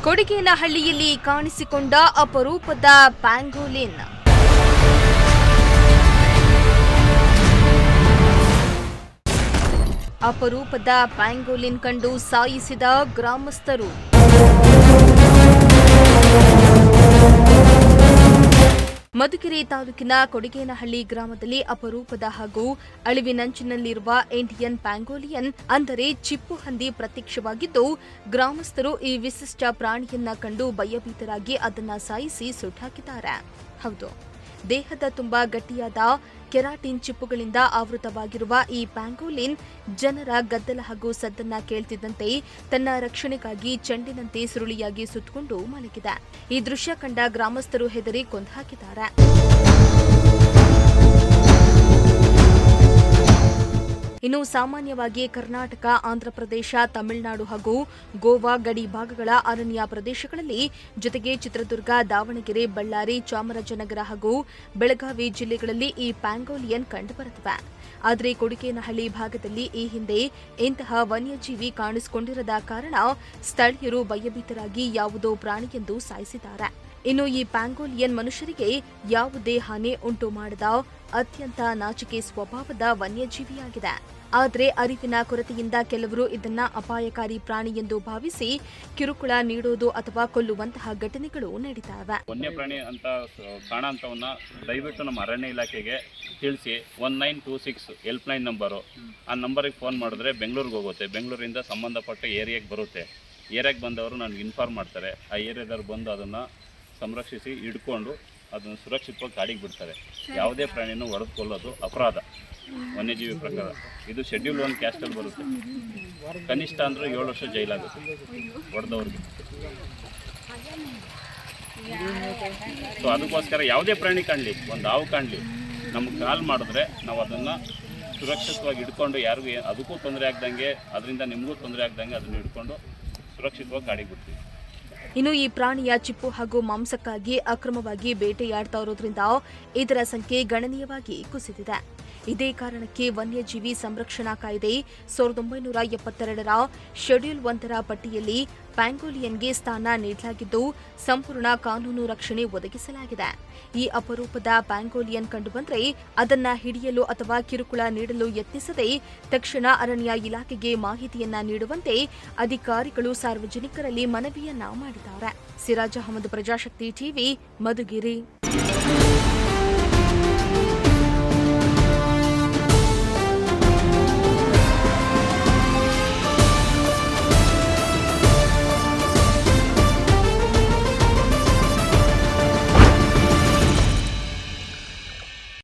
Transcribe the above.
ಕೊಡಿಗೇನಹಳ್ಳಿಯಲ್ಲಿ ಕಾಣಿಸಿಕೊಂಡ ಅಪರೂಪದ ಪ್ಯಾಂಗೋಲಿನ್. ಅಪರೂಪದ ಪ್ಯಾಂಗೋಲಿನ್ ಕಂಡು ಸಾಯಿಸಿದ ಗ್ರಾಮಸ್ಥರು. ಮಧುಗಿರಿ ತಾಲೂಕಿನ ಕೊಡಿಗೇನಹಳ್ಳಿ ಗ್ರಾಮದಲ್ಲಿ ಅಪರೂಪದ ಹಾಗೂ ಅಳಿವಿನಂಚಿನಲ್ಲಿರುವ ಇಂಡಿಯನ್ ಪ್ಯಾಂಗೋಲಿಯನ್ ಅಂದರೆ ಚಿಪ್ಪುಹಂದಿ ಪ್ರತ್ಯಕ್ಷವಾಗಿದ್ದು, ಗ್ರಾಮಸ್ಥರು ಈ ವಿಶಿಷ್ಟ ಪ್ರಾಣಿಯನ್ನ ಕಂಡು ಭಯಭೀತರಾಗಿ ಅದನ್ನ ಸಾಯಿಸಿ ಸುಟ್ಟಾಕಿದ್ದಾರೆ. ಹೌದು, ದೇಹದ ತುಂಬಾ ಗಟ್ಟಿಯಾದ ಕೆರಾಟಿನ್ ಚಿಪ್ಪುಗಳಿಂದ ಆವೃತವಾಗಿರುವ ಈ ಪ್ಯಾಂಗೋಲಿನ್ ಜನರ ಗದ್ದಲ ಹಾಗೂ ಸದ್ದನ್ನ ಕೇಳ್ತಿದ್ದಂತೆ ತನ್ನ ರಕ್ಷಣೆಗಾಗಿ ಚೆಂಡಿನಂತೆ ಸುರುಳಿಯಾಗಿ ಸುತ್ತಕೊಂಡು ಮಲಗಿದೆ. ಈ ದೃಶ್ಯ ಕಂಡ ಗ್ರಾಮಸ್ಥರು ಹೆದರಿ ಕೊಂದು ಹಾಕಿದ್ದಾರೆ. ಇನ್ನು ಸಾಮಾನ್ಯವಾಗಿ ಕರ್ನಾಟಕ, ಆಂಧ್ರಪ್ರದೇಶ, ತಮಿಳುನಾಡು ಹಾಗೂ ಗೋವಾ ಗಡಿ ಭಾಗಗಳ ಅರಣ್ಯ ಪ್ರದೇಶಗಳಲ್ಲಿ, ಜೊತೆಗೆ ಚಿತ್ರದುರ್ಗ, ದಾವಣಗೆರೆ, ಬಳ್ಳಾರಿ, ಚಾಮರಾಜನಗರ ಹಾಗೂ ಬೆಳಗಾವಿ ಜಿಲ್ಲೆಗಳಲ್ಲಿ ಈ ಪ್ಯಾಂಗೋಲಿಯನ್ ಕಂಡುಬರುತ್ತವೆ. ಆದರೆ ಕೊಡಿಗೇನಹಳ್ಳಿ ಭಾಗದಲ್ಲಿ ಈ ಹಿಂದೆ ಇಂತಹ ವನ್ಯಜೀವಿ ಕಾಣಿಸಿಕೊಂಡಿರದ ಕಾರಣ ಸ್ಥಳೀಯರು ಭಯಭೀತರಾಗಿ ಯಾವುದೋ ಪ್ರಾಣಿಯೆಂದು ಸಾಯಿಸಿದ್ದಾರೆ. ಇನ್ನು ಈ ಪ್ಯಾಂಗೋಲಿಯನ್ ಮನುಷ್ಯರಿಗೆ ಯಾವುದೇ ಹಾನಿ ಉಂಟು ಮಾಡದ ಅತ್ಯಂತ ನಾಚಿಕೆ ಸ್ವಭಾವದ ವನ್ಯಜೀವಿಯಾಗಿದೆ. ಆದರೆ ಅರಿವಿನ ಕೊರತೆಯಿಂದ ಕೆಲವರು ಇದನ್ನ ಅಪಾಯಕಾರಿ ಪ್ರಾಣಿ ಎಂದು ಭಾವಿಸಿ ಕಿರುಕುಳ ನೀಡೋದು ಅಥವಾ ಕೊಲ್ಲುವಂತಹ ಘಟನೆಗಳು ನಡೀತಾವೆ. ವನ್ಯಪ್ರಾಣಿ ಅಂತ ಕಾಣಂತವನ್ನ ದಯವಿಟ್ಟು ನಮ್ಮ ಅರಣ್ಯ ಇಲಾಖೆಗೆ ತಿಳಿಸಿ. 1926 ಹೆಲ್ಪ್ ಲೈನ್ ನಂಬರು, ಆ ನಂಬರಿಗೆ ಫೋನ್ ಮಾಡಿದ್ರೆ ಬೆಂಗಳೂರಿಗೆ ಹೋಗುತ್ತೆ. ಬೆಂಗಳೂರಿಂದ ಸಂಬಂಧಪಟ್ಟ ಏರಿಯಾಗೆ ಬರುತ್ತೆ. ಏರಿಯಾಗೆ ಬಂದವರು ನನಗೆ ಇನ್ಫಾರ್ಮ್ ಮಾಡ್ತಾರೆ. ಆ ಏರಿಯಾದವ್ರು ಬಂದು ಅದನ್ನು ಸಂರಕ್ಷಿಸಿ ಹಿಡ್ಕೊಂಡು ಅದನ್ನು ಸುರಕ್ಷಿತವಾಗಿ ಗಾಡಿಗೆ ಬಿಡ್ತಾರೆ. ಯಾವುದೇ ಪ್ರಾಣಿಯನ್ನು ಹೊಡೆದುಕೊಳ್ಳೋದು ಅಪರಾಧ ವನ್ಯಜೀವಿ ಪ್ರಕಾರ. ಇದು ಶೆಡ್ಯೂಲ್ 1 ಕ್ಯಾಸ್ಟಲ್ಲಿ ಬರುತ್ತೆ. ಕನಿಷ್ಠ ಅಂದರೆ 7 ವರ್ಷ ಜೈಲಾಗುತ್ತೆ ಹೊಡೆದವ್ರಿಗೆ. ಸೊ ಅದಕ್ಕೋಸ್ಕರ ಯಾವುದೇ ಪ್ರಾಣಿ ಕಾಣಲಿ, ಒಂದು ಹಾವು ಕಾಣಲಿ, ನಮ್ಗೆ ಕಾಲ್ ಮಾಡಿದ್ರೆ ನಾವು ಅದನ್ನು ಸುರಕ್ಷಿತವಾಗಿ ಹಿಡ್ಕೊಂಡು ಯಾರಿಗೂ ಅದಕ್ಕೂ ತೊಂದರೆ ಆಗ್ದಂಗೆ, ಅದರಿಂದ ನಿಮಗೂ ತೊಂದರೆ ಆಗ್ದಂಗೆ ಅದನ್ನು ಹಿಡ್ಕೊಂಡು ಸುರಕ್ಷಿತವಾಗಿ ಗಾಡಿಗೆ ಬಿಡ್ತೀವಿ. ಇನ್ನು ಈ ಪ್ರಾಣಿಯ ಚಿಪ್ಪು ಹಾಗೂ ಮಾಂಸಕ್ಕಾಗಿ ಅಕ್ರಮವಾಗಿ ಬೇಟೆಯಾಡ್ತಾ ಇರೋದ್ರಿಂದ ಇದರ ಸಂಖ್ಯೆ ಗಣನೀಯವಾಗಿ ಕುಸಿದಿದೆ. ಇದೇ ಕಾರಣಕ್ಕೆ ವನ್ಯಜೀವಿ ಸಂರಕ್ಷಣಾ ಕಾಯ್ದೆ 1972ರ ಶೆಡ್ಯೂಲ್ 1ರ ಪಟ್ಟಿಯಲ್ಲಿ ಪ್ಯಾಂಗೋಲಿಯನ್ಗೆ ಸ್ಥಾನ ನೀಡಲಾಗಿದ್ದು, ಸಂಪೂರ್ಣ ಕಾನೂನು ರಕ್ಷಣೆ ಒದಗಿಸಲಾಗಿದೆ. ಈ ಅಪರೂಪದ ಪ್ಯಾಂಗೋಲಿಯನ್ ಕಂಡುಬಂದರೆ ಅದನ್ನ ಹಿಡಿಯಲು ಅಥವಾ ಕಿರುಕುಳ ನೀಡಲು ಯತ್ನಿಸದೆ ತಕ್ಷಣ ಅರಣ್ಯ ಇಲಾಖೆಗೆ ಮಾಹಿತಿಯನ್ನ ನೀಡುವಂತೆ ಅಧಿಕಾರಿಗಳು ಸಾರ್ವಜನಿಕರಲ್ಲಿ ಮನವಿಯನ್ನ ಮಾಡಿದ್ದಾರೆ. ಸಿರಾಜ್ ಅಹಮದ್, ಪ್ರಜಾಶಕ್ತಿ ಟಿವಿ, ಮಧುಗಿರಿ.